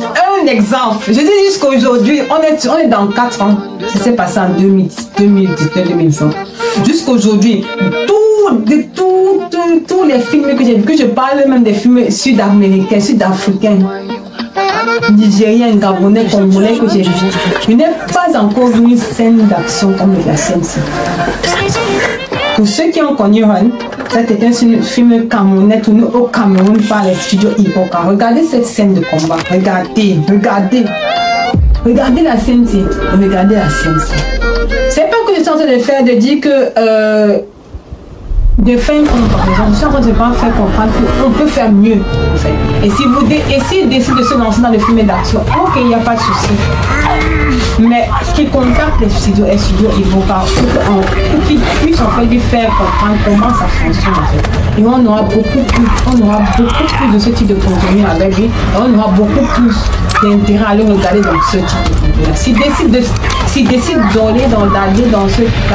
Un exemple. Je dis jusqu'aujourd'hui, on est dans 4 ans. Ça s'est passé en 2019-2020. Jusqu'aujourd'hui, tous les films que j'ai vus, que je parle même des films sud-américains, sud-africains, nigériens, gabonais, congolais que j'ai vus, je n'ai pas encore vu une scène d'action comme la scène-ci. Pour ceux qui ont connu Run, c'était un film camerounais tourné au Cameroun par les studios Hippoca. Regardez cette scène de combat. Regardez la scène-ci. Regardez la scène-ci. C'est pas que je suis en train de faire, de dire que de faire une comparaison. Je suis en train de faire comprendre qu'on peut faire mieux. En fait. Et si vous décidez de se lancer dans le film d'action, ok, il n'y a pas de souci. Mais qui contacte les studios Hippoca pour qu'ils puissent en fait lui faire comprendre comment ça fonctionne en fait. Et on aura beaucoup plus de ce type de contenu avec lui. Et on aura beaucoup plus d'intérêt à le regarder dans ce type de contenu. S'il décide d'aller dans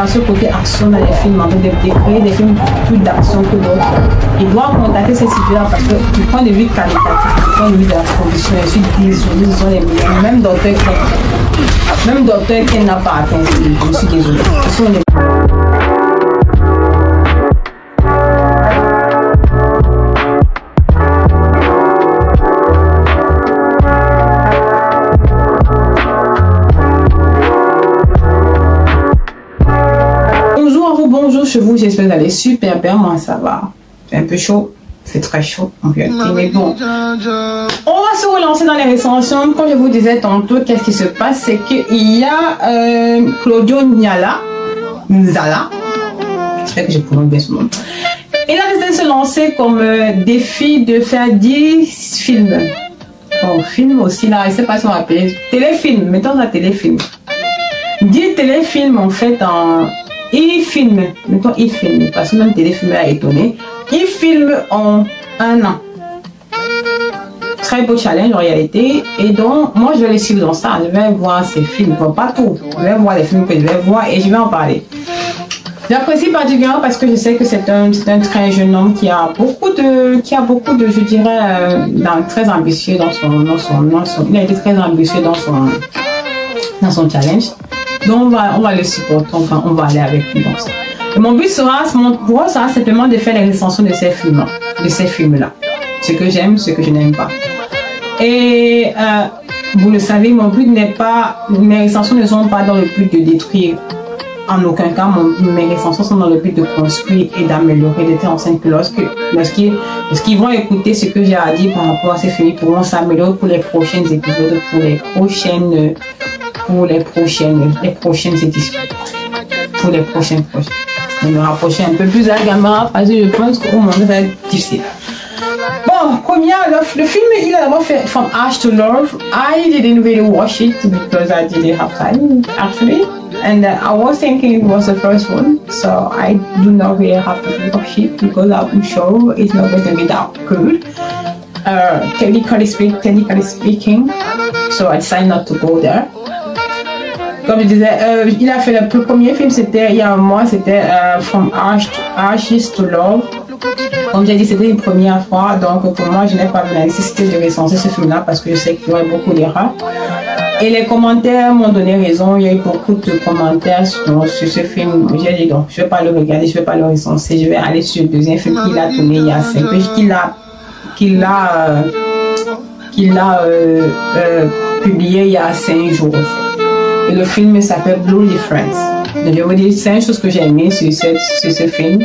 ce côté action dans les films, en fait, de créer des films plus d'action que d'autres, il doit contacter ces studios-là parce que du point de vue qualitatif, du point de vue de la production, je suis désolée, ce sont les meilleurs. Même docteur qui n'a pas atteint, je suis désolée. Ce sont les... Bonjour chez vous, j'espère que vous allez super bien, moi ça va. C'est un peu chaud, c'est très chaud en réalité, mais bon. On va se relancer dans les recensions. Comme je vous disais tantôt, qu'est-ce qui se passe, c'est qu'il y a Claudio Nzala, j'espère que j'ai prononcé bien son nom. Il a décidé de se lancer comme défi de faire 10 films. Bon, film aussi là, je ne sais pas si on va appeler téléfilm, mettons ça téléfilm. 10 téléfilms en fait en... Il filme, mettons il filme, parce que même téléfilm a étonné. Il filme en 1 an. Très beau challenge en réalité. Et donc, moi je vais les suivre dans ça. Je vais voir ces films, bon, pas tout. Je vais voir les films que je vais voir et je vais en parler. J'apprécie particulièrement parce que je sais que c'est un très jeune homme qui a beaucoup de, je dirais, très ambitieux dans son, il a été très ambitieux dans son challenge. Donc on va le supporter, enfin, on va aller avec lui dans ça. Et mon but sera simplement de faire les recensions de ces films-là. Ce que j'aime, ce que je n'aime pas. Et vous le savez, mon but n'est pas, mes recensions ne sont pas dans le but de détruire. En aucun cas, mes recensions sont dans le but de construire et d'améliorer de telle enseigne que lorsqu'ils vont écouter ce que j'ai à dire par rapport à ces films, ils pourront s'améliorer pour les prochains épisodes, pour les prochaines éditions, pour les prochains projets. Je vais me rapprocher un peu plus à la caméra parce que je pense qu'au moment ça va être difficile. Bon, le film, il a d'abord fait From Ash to Love. I didn't really watch it because I didn't have time actually, and I was thinking it was the first one, so I do not really have to watch it because I'm sure it's not going to be that good. Technically speaking, so I decided not to go there. Comme je disais, il a fait le premier film, c'était il y a un mois, c'était From Ashes to Love. Comme j'ai dit, c'était une première fois, donc pour moi, je n'ai pas la nécessité de recenser ce film-là parce que je sais qu'il y aurait beaucoup d'erreurs. Et les commentaires m'ont donné raison, il y a eu beaucoup de commentaires sur ce film. J'ai dit donc, je ne vais pas le regarder, je ne vais pas le recenser, je vais aller sur le deuxième film qu'il a tourné il y a 5 ans, qu'il a publié il y a 5 jours. Et le film s'appelle Blue Difference. Donc je vous dis, c'est une chose que j'ai aimé sur ce film.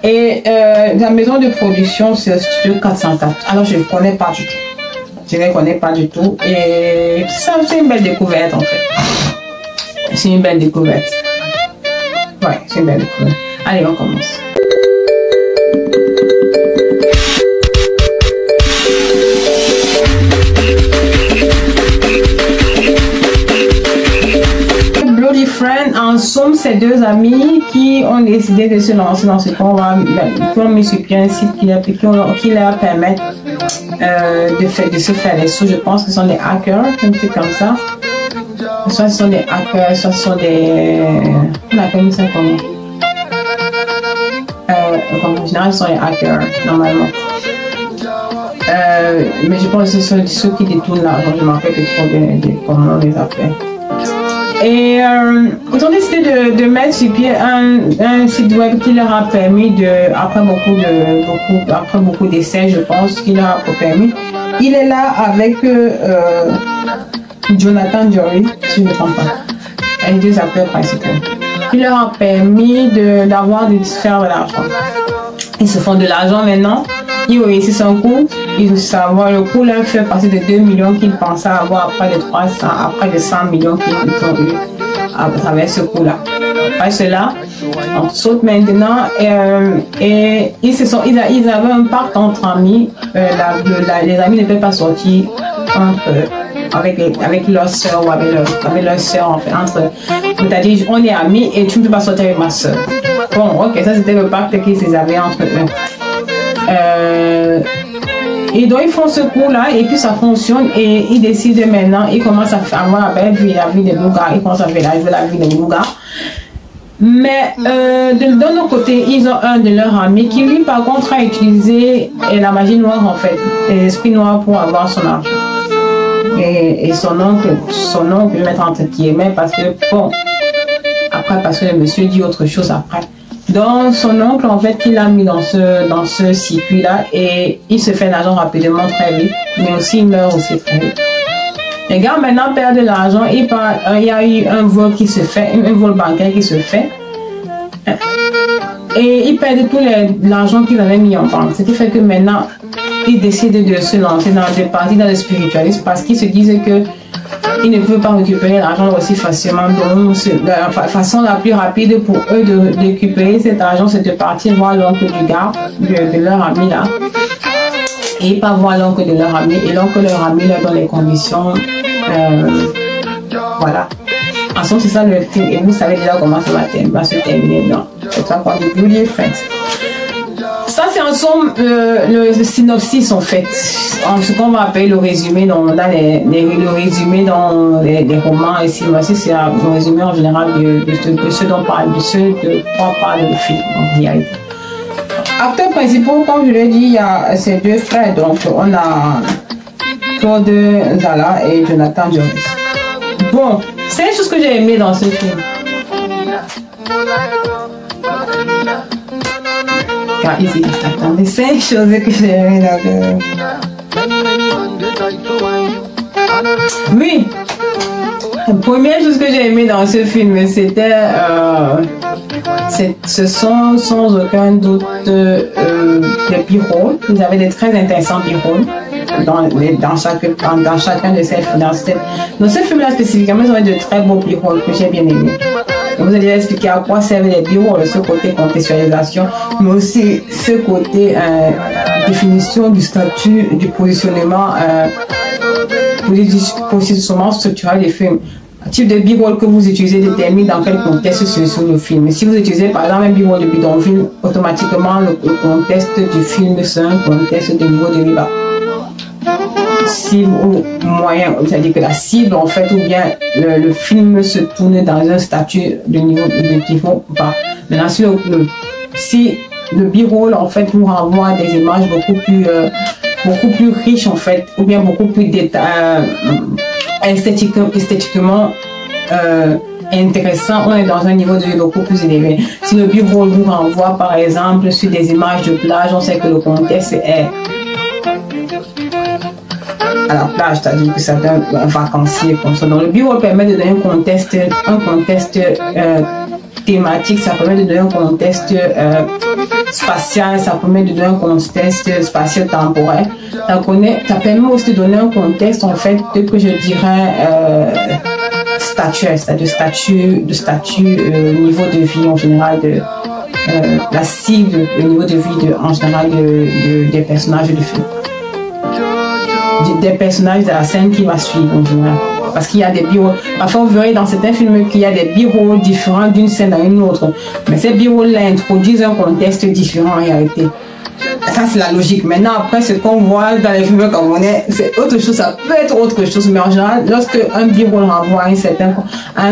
Et la maison de production, c'est le studio 404. Alors je ne connais pas du tout. Je ne connais pas du tout. Et c'est une belle découverte en fait. C'est une belle découverte. Ouais, c'est une belle découverte. Allez, on commence. Friend, en somme, c'est 2 amis qui ont décidé de se lancer dans ce combat, qui ont mis sur pied un site qui leur permet de se faire les sous. Je pense que ce sont des hackers, un truc comme ça. Soit ce sont des hackers, soit ce sont des... On appelle ça comment? En général, ce sont des hackers, normalement. mais je pense que ce sont ceux qui détournent l'argent. Je ne me rappelle plus trop de comment on les appelle. Et ils ont décidé de mettre sur pied un site web qui leur a permis après beaucoup d'essais, je pense, qui leur a permis. Il est là avec Jonathan Jory, si je ne me trompe pas, les deux acteurs principaux. Il leur a permis de faire de l'argent. Ils se font de l'argent maintenant. Ils réussissent un coup. Le coup leur fait passer de 2 millions qu'ils pensaient avoir après de 300, après de 100 millions qu'ils ont eu à travers ce coup-là. Après cela, on saute maintenant et ils avaient un pacte entre amis. Les amis ne peuvent pas sortir avec leur soeur ou avec leur soeur, enfin, c'est-à-dire on est amis et tu ne peux pas sortir avec ma soeur. Bon, ok, ça c'était le pacte qu'ils avaient entre eux. Et donc ils font ce coup-là et puis ça fonctionne et ils décident maintenant, ils commencent à avoir la vie des loups-garous, ils commencent à faire la vie des loups-garous. Mais d'un autre côté, ils ont un de leurs amis qui lui par contre a utilisé la magie noire en fait, l'esprit noir pour avoir son argent. Et son oncle le mettre entre guillemets parce que bon, après parce que le monsieur dit autre chose après. Donc son oncle en fait il l'a mis dans ce circuit là et il se fait l'argent rapidement très vite, mais aussi il meurt aussi très vite. Les gars maintenant perdent de l'argent, il y a eu un vol qui se fait, un vol bancaire qui se fait et ils perdent tout l'argent qu'ils avaient mis en banque, ce qui fait que maintenant ils décident de se lancer dans le spiritualisme parce qu'ils se disent que ils ne peuvent pas récupérer l'argent aussi facilement. Donc, la façon la plus rapide pour eux de récupérer cet argent, c'est de partir voir l'oncle du gars, de leur ami là, et pas voir l'oncle de leur ami. Et l'oncle de leur ami leur donne les conditions. Voilà. En somme, c'est ça le film. Et vous savez déjà comment ça va se terminer. Non, c'est ça qu'on dit. Beauty Friends. Ça, c'est en somme le synopsis en fait. En ce qu'on va appeler le résumé le résumé dans les romans et synopsis, c'est le résumé en général de ce dont parle, de quoi parle le film en réalité. Acteurs principaux, comme je l'ai dit, il y a ces deux frères. Donc, on a Claude Zala et Jonathan Jones. Bon, c'est une chose que j'ai aimé dans ce film. Car ici, attendez, c'est une chose que j'ai aimé dans le... Oui, la première chose que j'ai aimé dans ce film, c'était ce sont sans aucun doute des b-rolls. Ils avaient des très intéressants b-rolls dans chacun de ces films. Dans ce film-là spécifiquement, ils avaient de très beaux b-rolls que j'ai bien aimés. Je vous ai déjà expliqué à quoi servent les b-rolls, ce côté contextualisation, mais aussi ce côté définition du statut, du positionnement structurel des films. Le type de b-roll que vous utilisez détermine dans quel contexte se trouve le film. Si vous utilisez par exemple un b-roll de bidonville, automatiquement le contexte du film c'est un contexte de niveau de riba. Cible ou moyen, c'est-à-dire que la cible en fait, ou bien le film se tourne dans un statut de niveau bas. Maintenant, si le b-roll en fait vous renvoie des images beaucoup plus riches en fait, ou bien beaucoup plus esthétiquement intéressant, on est dans un niveau de vie beaucoup plus élevé. Si le b-roll vous renvoie par exemple sur des images de plage, on sait que le contexte est à la plage, c'est-à-dire que c'est un vacancier comme ça. Donc le b-roll permet de donner un contexte thématique, ça permet de donner un contexte spatial, ça permet de donner un contexte spatio-temporel. Ça permet aussi de donner un contexte en fait que je dirais statuel, c'est-à-dire niveau de vie en général de la cible, le niveau de vie en général des personnages du film. Des personnages de la scène qui va suivre en général. Parce qu'il y a des b-rolls. Parfois, vous verrez dans certains films qu'il y a des b-rolls différents d'une scène à une autre. Mais ces b-rolls-là introduisent un contexte différent en réalité. Ça, c'est la logique. Maintenant, après, ce qu'on voit dans les films camerounais, c'est autre chose. Ça peut être autre chose. Mais en général, lorsque un b-roll renvoie à un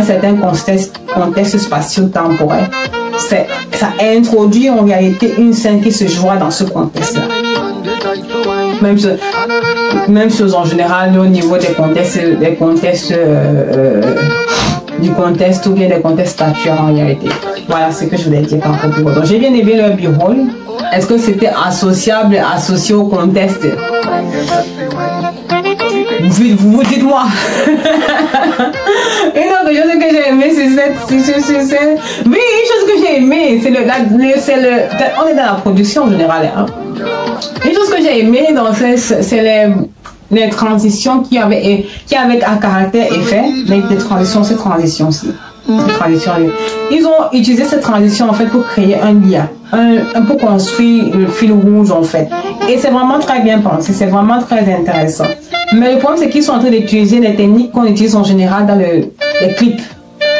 certain contexte spatio-temporel, ça introduit en réalité une scène qui se jouera dans ce contexte-là. Même chose en général au niveau des contextes du contexte ou bien des contextes statuaires en réalité. Voilà ce que je voulais dire par rapport. Donc j'ai bien aimé le B-roll. Est-ce que c'était associé au contexte? Vous dites-moi. Une autre chose que j'ai aimé, c'est cette. Oui, une chose que j'ai aimé, c'est on est dans la production en général. Hein. Une chose que j'ai aimé dans c'est les transitions qui avaient un caractère effet, mais des transitions, ces transitions-ci. Ils ont utilisé cette transition en fait pour créer un lien, un peu construire le fil rouge en fait. Et c'est vraiment très bien pensé, c'est vraiment très intéressant. Mais le problème c'est qu'ils sont en train d'utiliser les techniques qu'on utilise en général dans les clips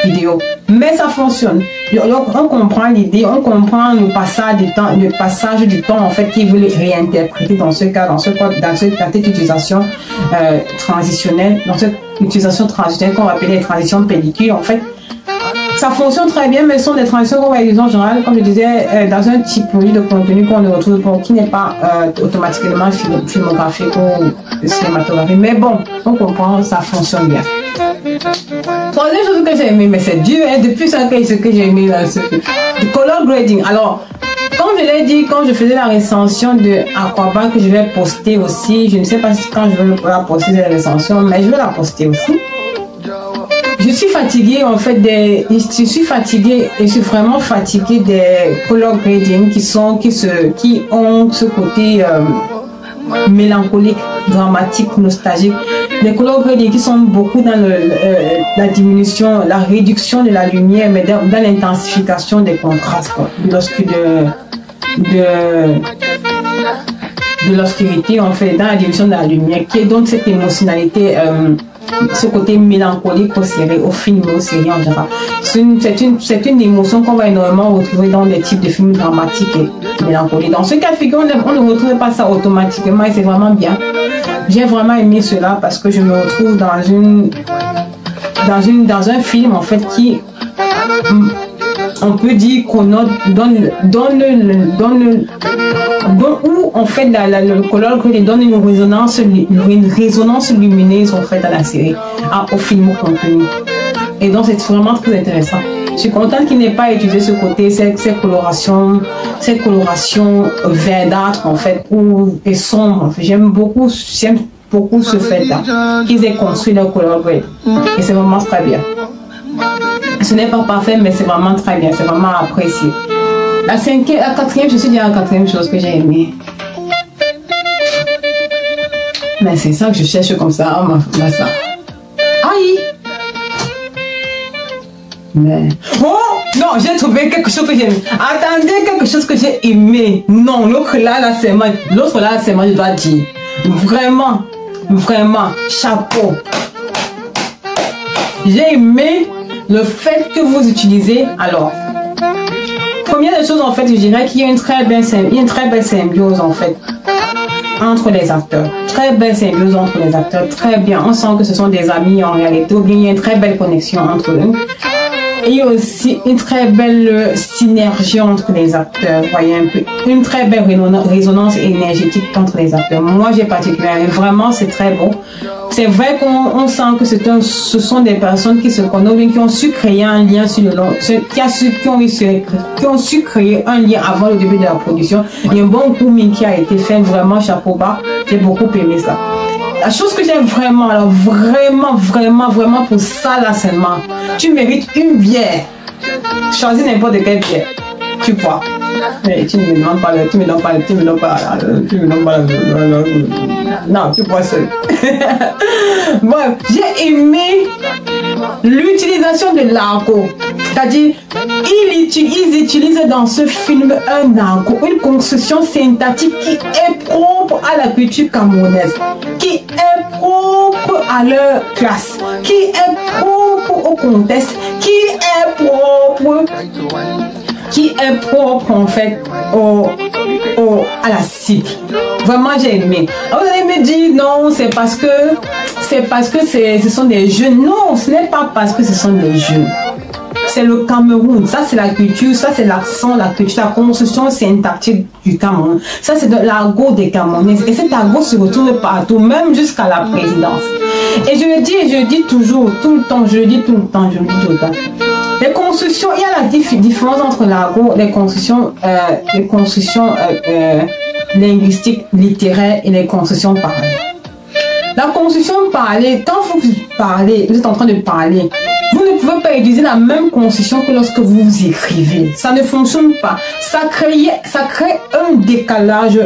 vidéo. Mais ça fonctionne. Donc, on comprend l'idée, on comprend le passage du temps en fait qu'ils veulent réinterpréter dans ce cas, dans cette utilisation transitionnelle, dans cette utilisation transitionnelle qu'on va appeler les transitions pellicule en fait. Ça fonctionne très bien, mais ce sont des transitions qu'on va utiliser en général, comme je disais, dans un typologie de contenu qu'on ne retrouve pas, qui n'est pas automatiquement filmographique ou cinématographique. Mais bon, on comprend, ça fonctionne bien. Troisième chose que j'ai aimé, mais c'est dur, hein, depuis ça ce que j'ai aimé, le color grading. Alors, comme je l'ai dit, quand je faisais la recension de Aquabat que je vais poster aussi, je ne sais pas quand je vais la poster la recension, mais je vais la poster aussi. Je suis fatiguée en fait je suis vraiment fatiguée des color grading qui ont ce côté mélancolique, dramatique, nostalgique. Les color grading qui sont beaucoup dans la diminution, la réduction de la lumière, mais dans l'intensification des contrastes, de l'obscurité en fait, dans la diminution de la lumière, qui donne cette émotionnalité. Ce côté mélancolique au film et aux séries en général. C'est une émotion qu'on va énormément retrouver dans des types de films dramatiques et mélancoliques. Dans ce cas de figure, on ne retrouve pas ça automatiquement et c'est vraiment bien. J'ai vraiment aimé cela parce que je me retrouve dans un film en fait qui, on peut dire qu'on où en fait le color grading donne une résonance lumineuse en fait à la série, au film, au contenu. Et donc c'est vraiment très intéressant. Je suis contente qu'il n'ait pas utilisé ce côté, cette coloration verdâtre en fait et sombre. J'aime beaucoup ce fait-là qu'ils aient construit leur color grading et c'est vraiment très bien. Ce n'est pas parfait, mais c'est vraiment très bien, c'est vraiment apprécié. La quatrième, je suis déjà à la quatrième chose que j'ai aimé. Mais c'est ça que je cherche comme ça, ça. Aïe! Mais... Oh! Non, j'ai trouvé quelque chose que j'ai aimé. Attendez, quelque chose que j'ai aimé. Non, l'autre là, c'est moi, je dois dire. Vraiment, chapeau. J'ai aimé le fait que vous utilisez, alors... Première des choses, en fait, je dirais qu'il y a une très belle symbiose, en fait, entre les acteurs. Très belle symbiose entre les acteurs, très bien. On sent que ce sont des amis en réalité, ou bien il y a une très belle connexion entre eux. Et il y a aussi une très belle synergie entre les acteurs, voyez un peu. Une très belle résonance énergétique entre les acteurs. Moi, j'ai particulièrement, vraiment, c'est très beau. C'est vrai qu'on sent que ce sont des personnes qui se connaissent, qui ont su créer un lien sur le long, qui ont su créer un lien avant le début de la production. Il y a un bon grooming qui a été fait, vraiment chapeau bas. J'ai beaucoup aimé ça. La chose que j'aime vraiment, alors vraiment pour ça là seulement, tu mérites une bière. Choisis n'importe quelle bière. Tu bois. Mais tu ne me demandes pas non, tu bois seul. Bon, j'ai aimé l'utilisation de l'argot. C'est-à-dire, ils utilisent dans ce film un argot, une construction synthétique qui est propre à la culture camerounaise, qui est propre à leur classe, qui est propre au contexte, qui est propre en fait à la cible. Vraiment j'ai aimé. Alors, vous allez me dire non, c'est parce que ce sont des jeunes. Non, ce n'est pas parce que ce sont des jeunes. c'est le Cameroun. Ça, c'est la culture, ça, c'est l'accent, la culture, la construction syntactique du Cameroun. Ça, c'est de l'argot des Camerounais. Et cet argot se retrouve partout, même jusqu'à la présidence. Et je le dis toujours, tout le temps, je le dis tout le temps. Les constructions, il y a la différence entre l'argot, les constructions linguistiques, littéraires et les constructions parlées. La construction parlée, quand vous parlez, vous êtes en train de parler, vous ne pouvez pas utiliser la même construction que lorsque vous écrivez. Ça ne fonctionne pas. Ça crée un décalage,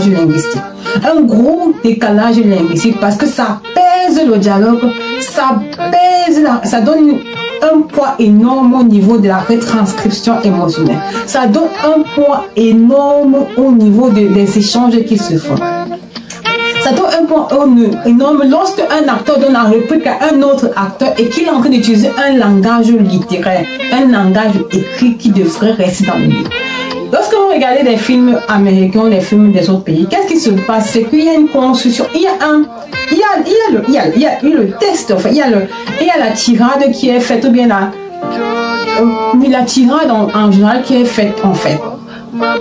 linguistique. Un gros décalage linguistique parce que ça pèse le dialogue, ça donne un poids énorme au niveau de la retranscription émotionnelle. Ça donne un poids énorme au niveau des échanges qui se font. Ça donne un point énorme lorsque un acteur donne la réplique à un autre acteur et qu'il est en train d'utiliser un langage littéraire, un langage écrit qui devrait rester dans le livre. Lorsque vous regardez des films américains, des films des autres pays, qu'est-ce qui se passe? C'est qu'il y a une construction, il y a le texte, enfin, il y a la tirade qui est faite, ou bien la tirade en général qui est faite en fait.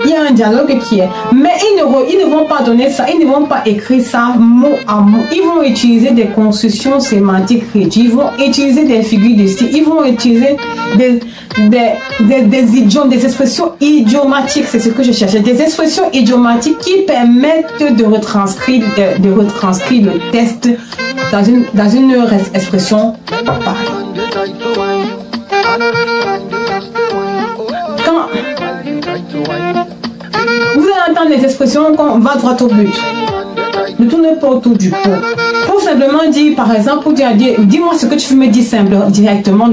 Il y a un dialogue qui est, mais ils ne vont pas donner ça, ils ne vont pas écrire ça mot à mot. Ils vont utiliser des constructions sémantiques réduites, ils vont utiliser des figures de style, ils vont utiliser des idiomes, des expressions idiomatiques, c'est ce que je cherchais, des expressions idiomatiques qui permettent de retranscrire le texte dans une expression pareille. Quand vous allez entendre les expressions qu'on va droit au but, ne tournez pas autour du pot. Pour simplement dire, par exemple, pour dire, dis-moi ce que tu veux me dire simplement, directement,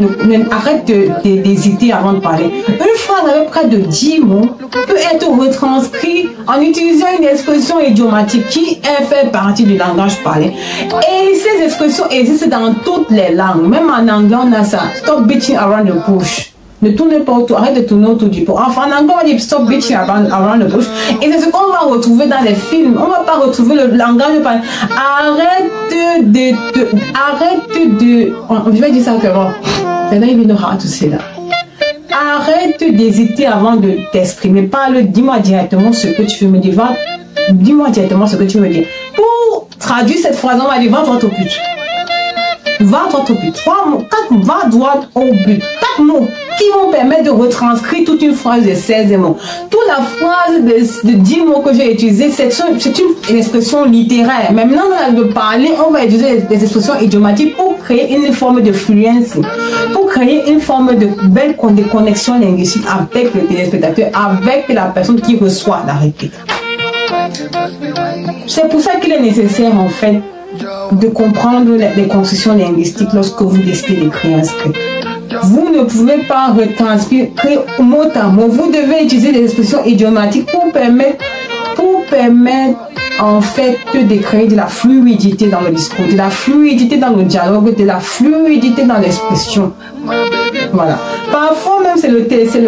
arrête d'hésiter avant de parler. Une phrase avec près de 10 mots peut être retranscrite en utilisant une expression idiomatique qui fait partie du langage parlé. Et ces expressions existent dans toutes les langues. Même en anglais, on a ça. Stop beating around the bush. Ne tournez pas autour, arrête de tourner autour du pot. Enfin, en anglais, on dit stop beating around the bush. Et c'est ce qu'on va retrouver dans les films. On ne va pas retrouver le langage parlé. Je vais dire ça comment. I don't even know how to say that. Arrête d'hésiter avant de t'exprimer. Parle, dis-moi directement ce que tu veux me dire. Dis-moi directement ce que tu veux me dire. Pour traduire cette phrase, on va dire va droit au but. Va droit au but. 3 mots, 4 mots, va droit au but. 4 mots qui vont permettre de retranscrire toute une phrase de 16 mots. Toute la phrase de 10 mots que j'ai utilisée, c'est une expression littéraire. Mais maintenant, on va parler, on va utiliser des expressions idiomatiques pour créer une forme de fluence, pour créer une forme de belle connexion linguistique avec le téléspectateur, avec la personne qui reçoit la réplique. C'est pour ça qu'il est nécessaire, en fait, de comprendre les constructions linguistiques lorsque vous décidez d'écrire un script. Vous ne pouvez pas retranscrire mot à mot. Vous devez utiliser des expressions idiomatiques pour permettre en fait de créer de la fluidité dans le discours, de la fluidité dans le dialogue, de la fluidité dans l'expression. Voilà. Parfois même c'est le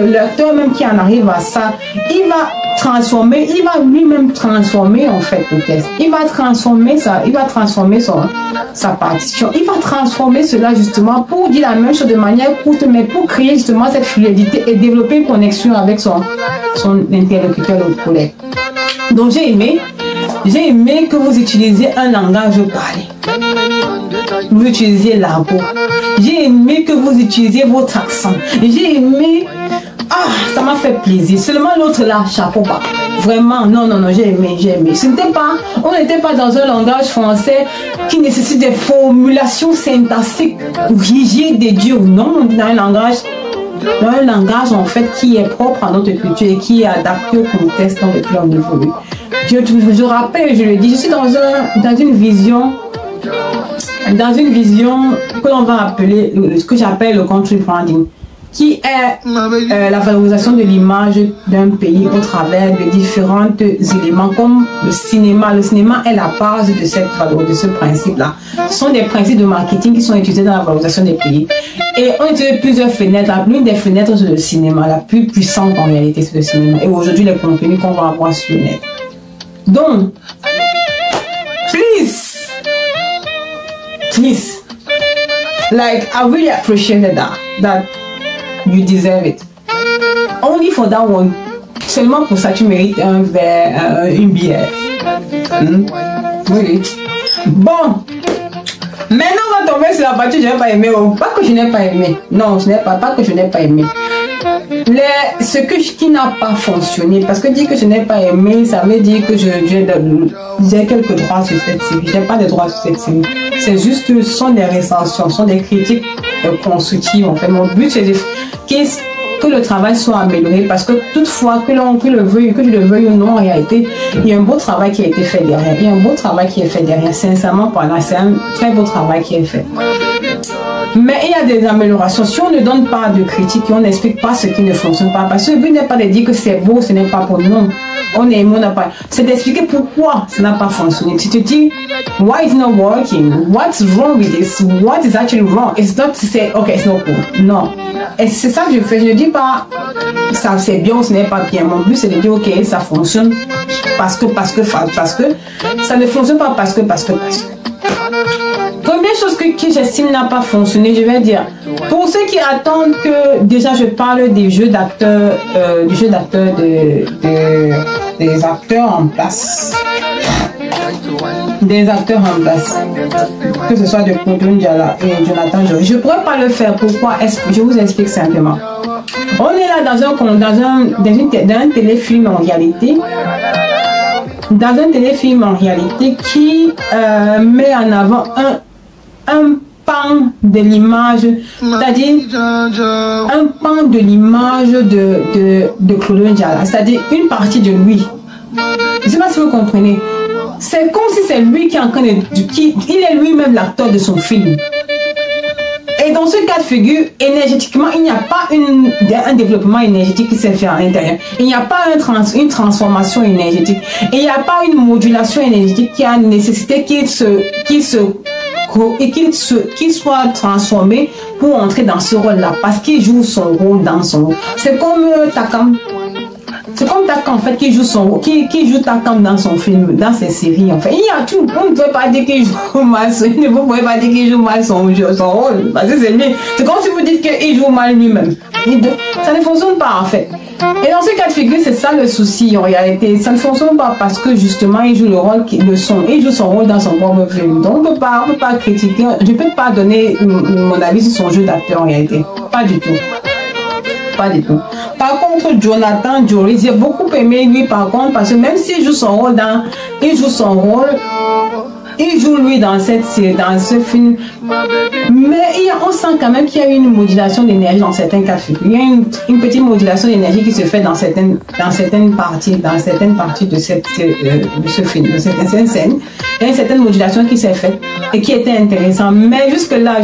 lecteur même qui en arrive à ça. Il va lui-même transformer en fait le texte. Il va transformer sa partition. Il va transformer cela justement pour dire la même chose de manière courte, mais pour créer justement cette fluidité et développer une connexion avec son interlocuteur ou collègue. Donc j'ai aimé que vous utilisiez un langage parlé. Vous utilisiez l'argot. J'ai aimé que vous utilisiez votre accent. J'ai aimé. Ah, ça m'a fait plaisir. Seulement l'autre là, chapeau bas. Vraiment, non, j'ai aimé. On n'était pas dans un langage français qui nécessite des formulations syntaxiques rigides et dures. Non, on est dans un langage en fait qui est propre à notre culture et qui est adapté au contexte dans lequel on évolue. Je rappelle, je le dis, je suis dans une vision que l'on va appeler, ce que j'appelle le country branding, qui est la valorisation de l'image d'un pays au travers de différents éléments comme le cinéma. Le cinéma est la base de ce principe-là. Ce sont des principes de marketing qui sont utilisés dans la valorisation des pays. Et on utilise plusieurs fenêtres. L'une des fenêtres, c'est le cinéma. La plus puissante en réalité, c'est le cinéma. Et aujourd'hui, les contenus qu'on va avoir sur le net. Donc, please, Like, I really appreciated that you deserve it. Only for that one. Seulement pour ça, tu mérites un verre, une bière. Oui. Bon. Maintenant, on va tomber sur la partie que je n'ai pas aimé. Pas que je n'ai pas aimé. Non, ce n'est pas que je n'ai pas aimé. Qui n'a pas fonctionné. Parce que dire que je n'ai pas aimé, ça veut dire que j'ai quelques droits sur cette série. Je n'ai pas de droits sur cette série. C'est juste que ce sont des recensions, ce sont des critiques constructives. En fait, mon but, c'est que le travail soit amélioré, parce que toutefois que je le veuille ou non, en réalité, il y a un beau travail qui a été fait derrière. Il y a un beau travail qui est fait derrière. Sincèrement, c'est un très beau travail qui est fait. Mais il y a des améliorations. Si on ne donne pas de critiques, on n'explique pas ce qui ne fonctionne pas, parce que le but n'est pas de dire que c'est beau, ce n'est pas pour nous. On est aimé, on n'a pas. C'est d'expliquer pourquoi ça n'a pas fonctionné. Si tu dis, why it's not working? What's wrong with this? What is actually wrong? It's not to say, okay, it's not cool. Non. Et c'est ça que je fais. Je ne dis pas, ça c'est bien ou ce n'est pas bien. Mon but c'est de dire, ok, ça fonctionne parce que ça ne fonctionne pas parce que. Première chose que j'estime n'a pas fonctionné, je vais dire, pour ceux qui attendent que déjà je parle des jeux d'acteurs, des acteurs en place. Des acteurs en place, que ce soit de Kodo Njala et Jonathan Jory. Je ne pourrais pas le faire. Pourquoi? Je vous explique simplement. On est là dans un téléfilm en réalité. Dans un téléfilm en réalité qui met en avant un pan de l'image, c'est-à-dire un pan de l'image de Kodo Njala, c'est-à-dire une partie de lui. Je ne sais pas si vous comprenez. C'est comme si c'est lui qui est en train il est lui-même l'acteur de son film. Et dans ce cas de figure, énergétiquement, il n'y a pas un développement énergétique qui s'est fait à l'intérieur. Il n'y a pas une transformation énergétique. Et il n'y a pas une modulation énergétique qui a nécessité qu'il soit transformé pour entrer dans ce rôle-là. Parce qu'il joue son rôle dans son rôle. C'est comme Takam. C'est comme Takam en fait qui joue Takam dans son film, dans ses séries en fait. Il y a tout. On ne peut pas dire qu'il joue mal. Vous ne pouvez pas dire qu'il joue mal son rôle. Parce que c'est lui. C'est comme si vous dites qu'il joue mal lui-même. Ça ne fonctionne pas en fait. Et dans ce cas de figure, c'est ça le souci en réalité. Ça ne fonctionne pas parce que justement il joue le rôle il joue son rôle dans son propre film. Donc on ne peut pas critiquer. Je ne peux pas donner mon avis sur son jeu d'acteur en réalité. Pas du tout. Pas du tout. Par contre, Jonathan Jory, j'ai beaucoup aimé lui par contre, parce que même s'il joue son rôle il joue lui dans ce film, mais on sent quand même qu'il y a une modulation d'énergie dans certains cas de figure. Il y a une petite modulation d'énergie qui se fait dans certaines parties de ce film, de cette scène. Il y a une certaine modulation qui s'est faite et qui était intéressante, mais jusque là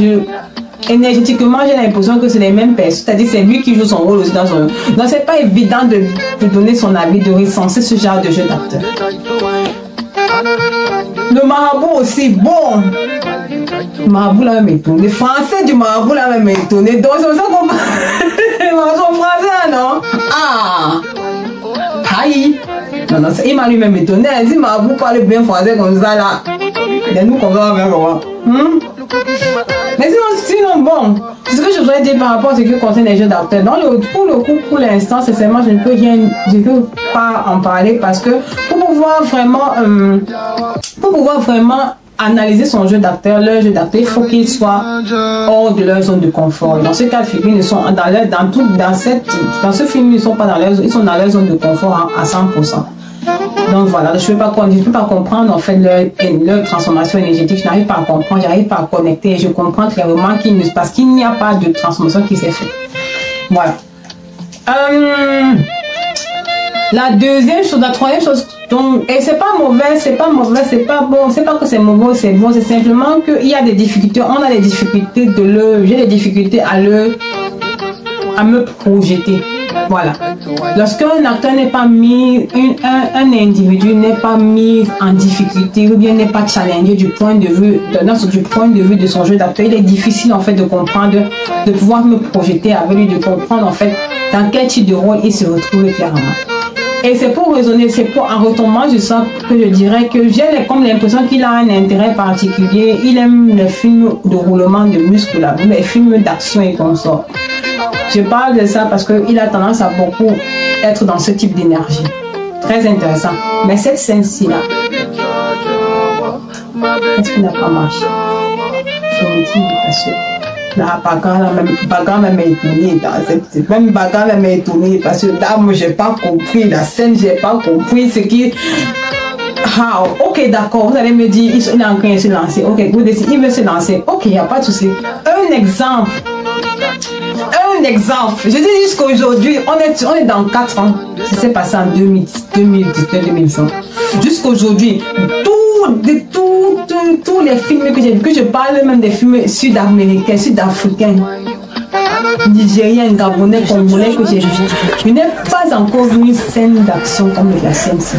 énergétiquement, j'ai l'impression que c'est les mêmes personnes. C'est-à-dire c'est lui qui joue son rôle aussi dans son... Donc c'est pas évident de donner son avis, de recenser ce genre de jeu d'acteur. Le marabout aussi, bon. Le marabout là même étonné. Les Français du marabout là même étonné. Donc c'est ça qu'on... Les marabouts français, non? Ah! Aïe! Non, il m'a lui-même étonné. Si le marabout parle bien français comme ça là, nous comprend bien comment. Mais sinon, bon, c'est ce que je voudrais dire par rapport à ce qui concerne les jeux d'acteurs. Pour l'instant, sincèrement, je ne peux pas en parler parce que pour pouvoir vraiment analyser son jeu d'acteur, leur jeu d'acteur, il faut qu'ils soient hors de leur zone de confort. Dans ce cas de figure, ils sont dans ce film, ils sont pas ils sont dans leur zone de confort à 100%. Donc voilà, je ne peux pas comprendre en fait leur transformation énergétique, je n'arrive pas à comprendre, j'arrive pas à connecter et je comprends clairement parce qu'il n'y a pas de transformation qui s'est faite. Voilà. La deuxième chose, la troisième chose, et c'est pas mauvais, c'est pas bon, c'est pas que c'est mauvais ou c'est bon, c'est simplement qu'il y a des difficultés, on a des difficultés j'ai des difficultés à me projeter. Voilà. Lorsqu'un acteur n'est pas mis, un individu n'est pas mis en difficulté ou bien n'est pas challengé du point de vue de son jeu d'acteur, il est difficile en fait de comprendre, de pouvoir me projeter avec lui, de comprendre en fait dans quel type de rôle il se retrouve clairement. Et c'est pour raisonner, c'est pour en retombant sur ça que je dirais que j'ai comme l'impression qu'il a un intérêt particulier. Il aime les films de roulement de muscles, là, les films d'action et consorts. Je parle de ça parce qu'il a tendance à beaucoup être dans ce type d'énergie. Très intéressant. Mais cette scène-ci, là, qu'est-ce qui n'a pas marché? Je me dis, parce que la bagarre même étonnée. Même bagarre même étonnée parce que là, moi, j'ai pas compris la scène, j'ai pas compris ce qui. Ah, ok, d'accord, vous allez me dire, il est en train de se lancer. Ok, vous décidez, il veut se lancer. Ok, il n'y a pas de souci. Un exemple. Je dis jusqu'aujourd'hui, on est dans 4 ans. Ça s'est passé en 2019-2020. Jusqu'aujourd'hui, tous les films que j'ai vus, que je parle même des films sud-américains, sud-africains, nigériens, gabonais, congolais que j'ai vus, je n'ai pas encore vu une scène d'action comme la scène-ci.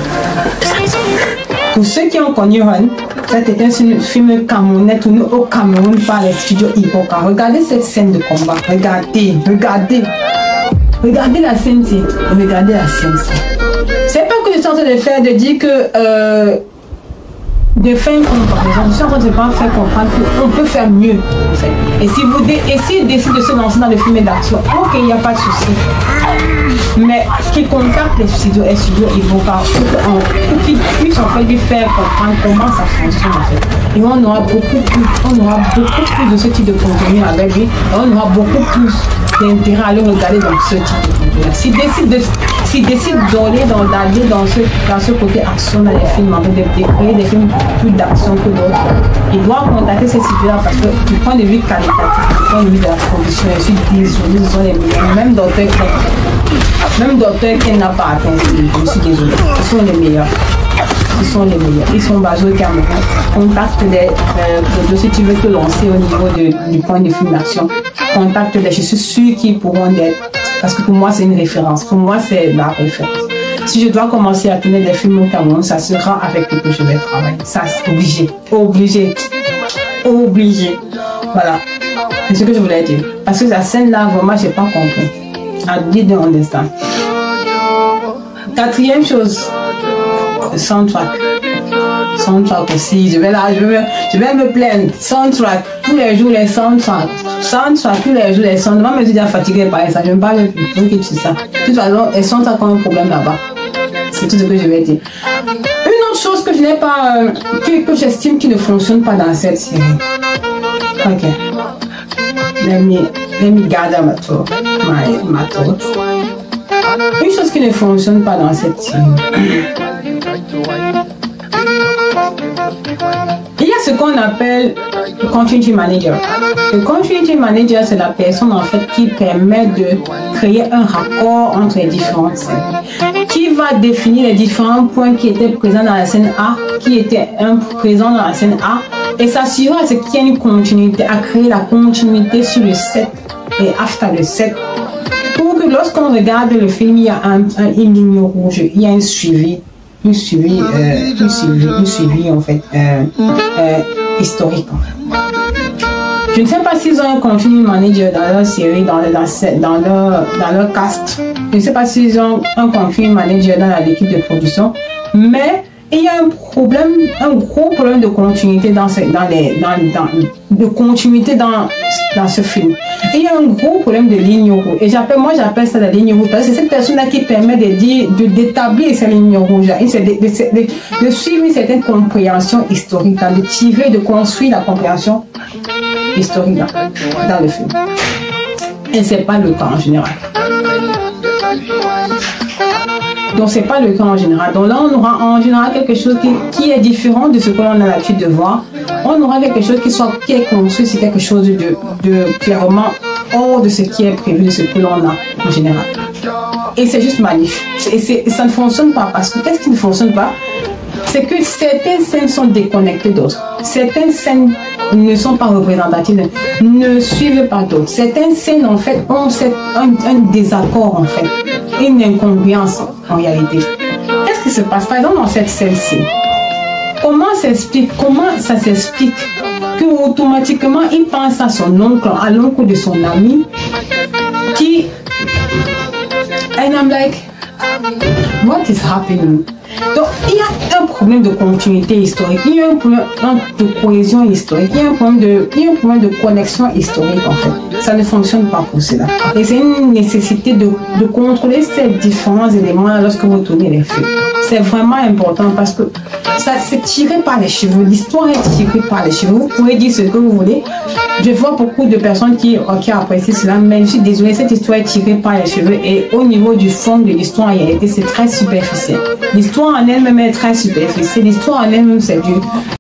Pour ceux qui ont connu Run, c'était un film camerounais tourné au Cameroun par les studios Ipoca. Regardez cette scène de combat. Regardez la scène-ci. Regardez la scène-ci. C'est pas que je suis en train de faire, de dire que de faire une comparaison. Je suis en train de faire comprendre qu'on peut faire mieux. En fait. Et s'il décide de se lancer dans le film d'action, ok, il n'y a pas de souci. Mais qui contacte les studios Ipoca pour qu'ils puissent en fait lui faire comprendre comment ça fonctionne en fait. Et on aura beaucoup plus de ce type de contenu avec lui. Et on aura beaucoup plus d'intérêt à le regarder dans ce type de contenu. S'il décide d'aller dans ce côté action dans les films, de créer des films plus d'action que d'autres, il doit contacter ces studios-là parce que du point de vue qualitatif, du point de vue de la production, ils sont les meilleurs. Même docteur qui n'a pas atteint ce niveau, je suis désolée. Ils sont les meilleurs. Ils sont basés au Cameroun. Contacte des produits si tu veux te lancer au niveau du point de vue d'action. Contacte des, je suis sûre qu'ils pourront être. Parce que pour moi, c'est une référence. Pour moi, c'est la référence. Si je dois commencer à tourner des films au Cameroun, ça sera avec eux que je vais travailler. Ça, c'est obligé. Voilà. C'est ce que je voulais dire. Parce que la scène-là, vraiment, je n'ai pas compris. I didn't understand. Quatrième chose, soundtrack. Soundtrack aussi, je vais me plaindre. Soundtrack, tous les jours les soundtracks. Tous les jours les soundtracks. Moi, je suis déjà fatiguée par ça, je ne parle plus. Donc, c'est ça. De toute façon, les soundtracks ont un problème là-bas. C'est tout ce que je vais dire. Une autre chose que je n'ai pas, que j'estime qui ne fonctionne pas dans cette série. Ok. Let me gather my thoughts. Une chose qui ne fonctionne pas dans cette série. Il y a ce qu'on appelle le Continuity Manager. Le Continuity Manager, c'est la personne en fait qui permet de créer un raccord entre les différentes scènes, qui va définir les différents points qui étaient présents dans la scène A, qui étaient présents dans la scène A, et s'assurer à ce qu'il y ait une continuité, à créer la continuité sur le set et after le set, pour que lorsqu'on regarde le film, il y a une ligne rouge, il y a un suivi. Un suivi en fait historique. Je ne sais pas s'ils ont un continue manager dans leur série, dans leur cast. Je ne sais pas s'ils ont un continue manager dans l'équipe de production, mais il y a un gros problème de continuité dans ce film. Il y a un gros problème de ligne rouge. Et moi j'appelle ça la ligne rouge. Parce que c'est cette personne-là qui permet d'établir ces lignes rouges, de suivre une certaine compréhension historique, de construire la compréhension historique dans le film. Et ce n'est pas le cas en général. Donc, ce n'est pas le cas en général. Donc là, on aura en général quelque chose qui est différent de ce que l'on a l'habitude de voir. On aura quelque chose qui est construit, c'est quelque chose de clairement hors de ce qui est prévu, de ce que l'on a en général. Et c'est juste magnifique. Et ça ne fonctionne pas. Parce que qu'est-ce qui ne fonctionne pas? C'est que certaines scènes sont déconnectées d'autres. Certaines scènes ne sont pas représentatives, ne suivent pas d'autres. Certaines scènes, en fait, ont un désaccord, en fait. Une incongruence, en réalité. Qu'est-ce qui se passe? Par exemple, dans cette scène-ci, comment ça s'explique que automatiquement, il pense à son oncle, à l'oncle de son ami, qui... And I'm like... What is happening? Donc, il y a un problème de continuité historique, il y a un problème de cohésion historique, il y a un problème de connexion historique en fait. Ça ne fonctionne pas pour cela. Et c'est une nécessité de contrôler ces différents éléments lorsque vous tournez les films. C'est vraiment important parce que ça c'est tiré par les cheveux. L'histoire est tirée par les cheveux. Vous pouvez dire ce que vous voulez. Je vois beaucoup de personnes qui apprécient cela, mais je suis désolée, cette histoire est tirée par les cheveux et au niveau du fond de l'histoire, en réalité, c'est très superficiel. L'histoire en elle-même est très superficielle. L'histoire en elle-même, c'est du